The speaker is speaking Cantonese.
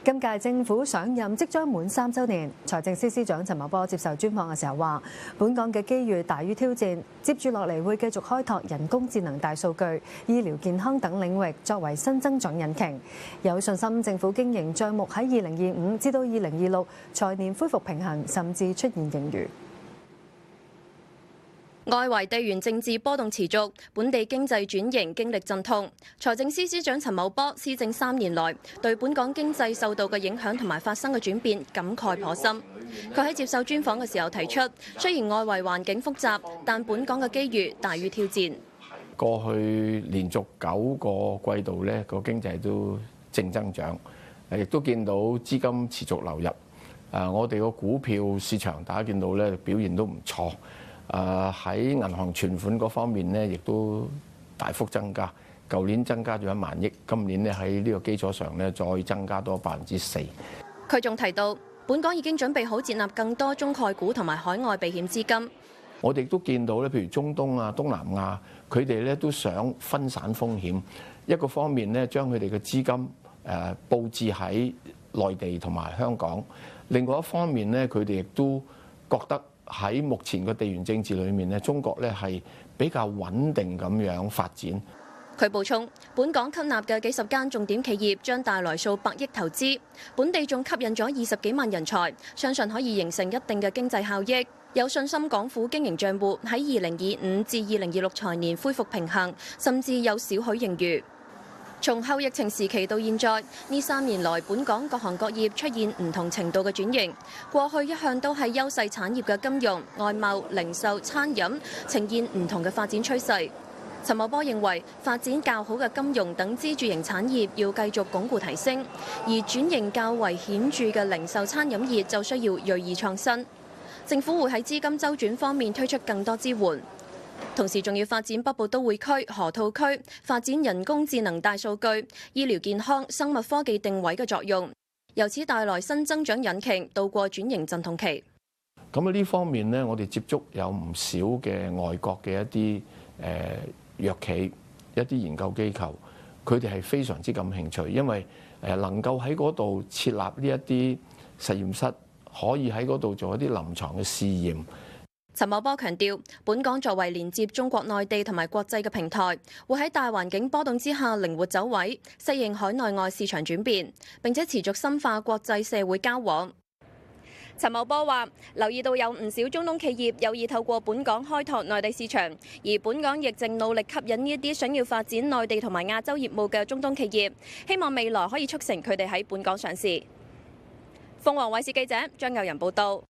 今屆政府上任即將滿3週年，財政司司長陳茂波接受專訪嘅時候話：本港嘅機遇大於挑戰，接住落嚟會繼續開拓人工智能、大數據、醫療健康等領域作為新增長引擎，有信心政府經營帳目喺2025至到2026財年恢復平衡，甚至出現盈餘。外圍地緣政治波動持續，本地經濟轉型經歷陣痛。財政司司長陳茂波施政3年來，對本港經濟受到嘅影響同埋發生嘅轉變感慨頗深。佢喺接受專訪嘅時候提出，雖然外圍環境複雜，但本港嘅機遇大於挑戰。過去連續9個季度呢個經濟都正增長，亦都見到資金持續流入。我哋個股票市場大家見到咧表現都唔錯。喺銀行存款嗰方面呢，亦都大幅增加。舊年增加咗1萬億，今年呢喺呢個基礎上呢，再增加多4%。佢仲提到，本港已經準備好接納更多中概股同埋海外避險資金。我哋都見到咧，譬如中東啊、東南亞，佢哋咧都想分散風險。一個方面呢，將佢哋嘅資金佈置喺內地同埋香港；另外一方面呢，佢哋亦都覺得喺目前嘅地緣政治裏面咧，中國咧係比較穩定咁樣發展。佢補充，本港吸納嘅幾十間重點企業將帶來數百億投資，本地仲吸引咗20幾萬人才，相信可以形成一定嘅經濟效益。有信心港府經營帳戶喺2025至2026財年恢復平衡，甚至有少許盈餘。從後疫情時期到現在，呢3年來，本港各行各業出現唔同程度嘅轉型。過去一向都係優勢產業嘅金融、外貿、零售、餐飲呈現唔同嘅發展趨勢。陳茂波認為，發展較好嘅金融等支柱型產業要繼續鞏固提升，而轉型較為顯著嘅零售餐飲業就需要鋭意創新。政府會喺資金周轉方面推出更多支援。同時仲要發展北部都會區、河套區，發展人工智能、大數據、醫療健康、生物科技定位嘅作用，由此帶來新增長引擎，渡過轉型陣痛期。咁喺呢方面呢，我哋接觸有唔少嘅外國嘅一啲藥企、一啲研究機構，佢哋係非常之感興趣，因為能夠喺嗰度設立呢一啲實驗室，可以喺嗰度做一啲臨床嘅試驗。陳茂波強調，本港作為連接中國內地同埋國際嘅平台，會喺大環境波動之下靈活走位，適應海內外市場轉變，並且持續深化國際社會交往。陳茂波話：留意到有唔少中東企業有意透過本港開拓內地市場，而本港亦正努力吸引呢一啲想要發展內地同埋亞洲業務嘅中東企業，希望未來可以促成佢哋喺本港上市。鳳凰衛視記者張友仁報道。